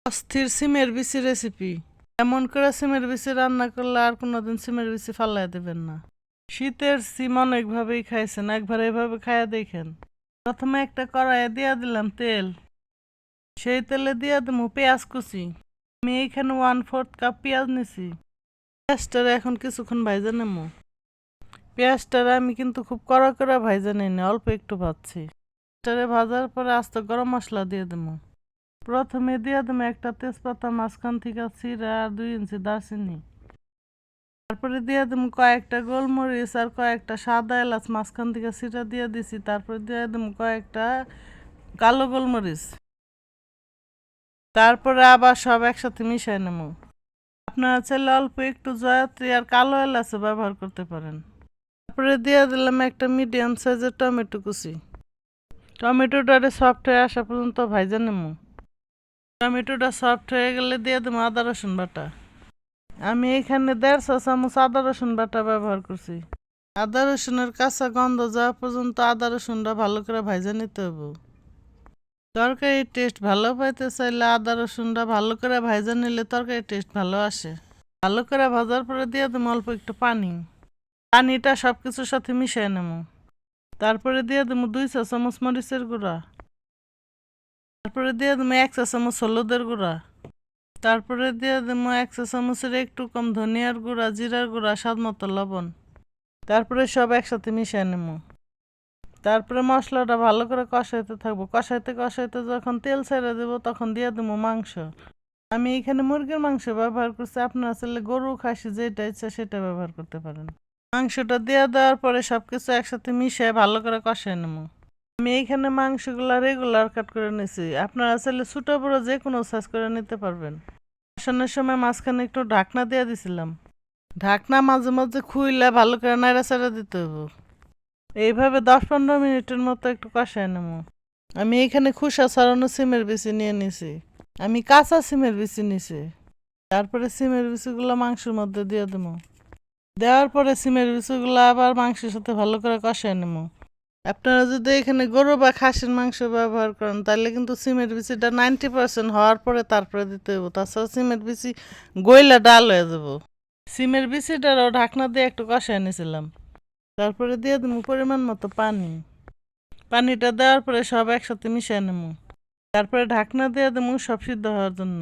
অস্থির সিমের বিচি রেসিপি। এমন করে সিমের বিচি রান্না করলে আর কোনোদিন সিমের বিচি ফালাই দেবেন না। শীতের সিম অনেকভাবেই খাইছেন, একবার এভাবে খাইয়া দেখেন। প্রথমে একটা কড়াইয়ে দিয়া দিলাম তেল। সেই তেলে দিয়া দেবো পেঁয়াজ কুচি। আমি এইখানে 1/4 কাপ পেঁয়াজ নিছি। পেঁয়াজটারে এখন কিছুক্ষণ ভাইজা নেবো। পেঁয়াজটারে আমি কিন্তু খুব কড়া করে ভাইজা নিই না, অল্প একটু ভাজছি। পেঁয়াজটারে ভাজার পরে আস্ত গরম মশলা দিয়ে দেবো। প্রথমে দিয়ে দেবো একটা তেজপাতা মাঝখান থেকে চিরা আর 2 ইঞ্চি দারচিনি। তারপরে দিয়ে দেবো কয়েকটা গোলমরিচ আর কয়েকটা সাদা এলাচ মাঝখান থেকে চিরা দিয়ে দিছি। তারপরে দিয়ে দেবো কয়েকটা কালো গোলমরিচ। তারপরে আবার সব একসাথে মিশিয়ে নেব। আপনারা চাইলে অল্প একটু জয়ত্রী আর কালো এলাচও ব্যবহার করতে পারেন। তারপরে দিয়ে দিলাম একটা মিডিয়াম সাইজের টমেটো কুচি। টমেটোটারে সফট হয়ে আসা পর্যন্ত ভাইজা নেব। টমেটোটা সফট হয়ে গেলে দিয়ে দেবো আদা রসুন বাটা। আমি এখানে 1.5 চামচ আদা রসুন বাটা ব্যবহার করছি। আদা রসুনের কাঁচা গন্ধ যাওয়া পর্যন্ত আদা রসুনটা ভালো করে ভাইজা নিতে হবে। তরকারির টেস্ট ভালো পাইতে চাইলে আদা রসুনটা ভালো করে ভাইজা নিলে তরকারির টেস্ট ভালো আসে। ভালো করে ভাজার পরে দিয়ে দেবো অল্প একটু পানি। পানিটা সব কিছুর সাথে মিশিয়ে নেব। তারপরে দিয়ে দেবো 2 চা চামচ মরিচের গুঁড়া। তারপরে দিয়ে দেবো 1 চা চামচ হলুদের গুঁড়া। তারপরে দিয়ে দেবো 1 চা চামচের একটু কম ধনিয়ার গুঁড়া, জিরার গুঁড়া, স্বাদ মতো লবণ। তারপরে সব একসাথে মিশিয়ে নেব। তারপরে মশলাটা ভালো করে কষাইতে থাকবো। কষাইতে কষাইতে যখন তেল ছেড়ে দেবো তখন দিয়ে দেবো মাংস। আমি এখানে মুরগির মাংস ব্যবহার করছি, আপনারা চাইলে গরু খাসি যেটা ইচ্ছা সেটা ব্যবহার করতে পারেন। মাংসটা দিয়ে দেওয়ার পরে সব কিছু একসাথে মিশিয়ে ভালো করে কষাই নেব। আমি এইখানে মাংসগুলো রেগুলার কাট করে নিয়েছি, আপনারা চাইলে ছোটো বড় যে কোনো সাইজ করে নিতে পারবেন। কষানোর সময় মাঝখানে একটু ঢাকনা দিয়ে দিছিলাম। ঢাকনা মাঝে মাঝে খুইলে ভালো করে নাড়াচাড়া দিতে হবে। এইভাবে 10-15 মিনিটের মতো একটু কষায় নেব। আমি এখানে খোসা ছাড়ানো সিমের বিচি নিয়ে নিছি। আমি কাঁচা সিমের বিচি নিছি। তারপরে সিমের বিচিগুলো মাংসের মধ্যে দিয়ে দেবো। দেওয়ার পরে সিমের বিচিগুলো আবার মাংসের সাথে ভালো করে কষায় নেব। আপনারা যদি এখানে গরু বা খাসির মাংস ব্যবহার করেন তাহলে কিন্তু সিমের বিচিটা 90% হওয়ার পরে তারপরে দিতে হবে, তাছাড়া সিমের বিচি গইলা ডাল হয়ে যাব। সিমের বিচিটারও ঢাকনা দিয়ে একটু কষায় নিয়েছিলাম। তারপরে দিয়ে দেবো পরিমাণ মতো পানি। পানিটা দেওয়ার পরে সব একসাথে মিশিয়ে নেব। তারপরে ঢাকনা দিয়ে দেবো সব সিদ্ধ হওয়ার জন্য।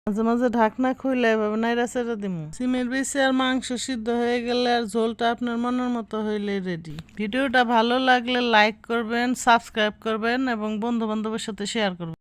মাঝে মাঝে ঢাকনা খুলে এভাবে নাইড়া চেড়ে দিব। সিমের বিচি আর মাংস সিদ্ধ হয়ে গেলে আর ঝোলটা আপনার মনের মতো হইলে রেডি। ভিডিওটা ভালো লাগলে লাইক করবেন, সাবস্ক্রাইব করবেন এবং বন্ধু বান্ধবের সাথে শেয়ার করবেন।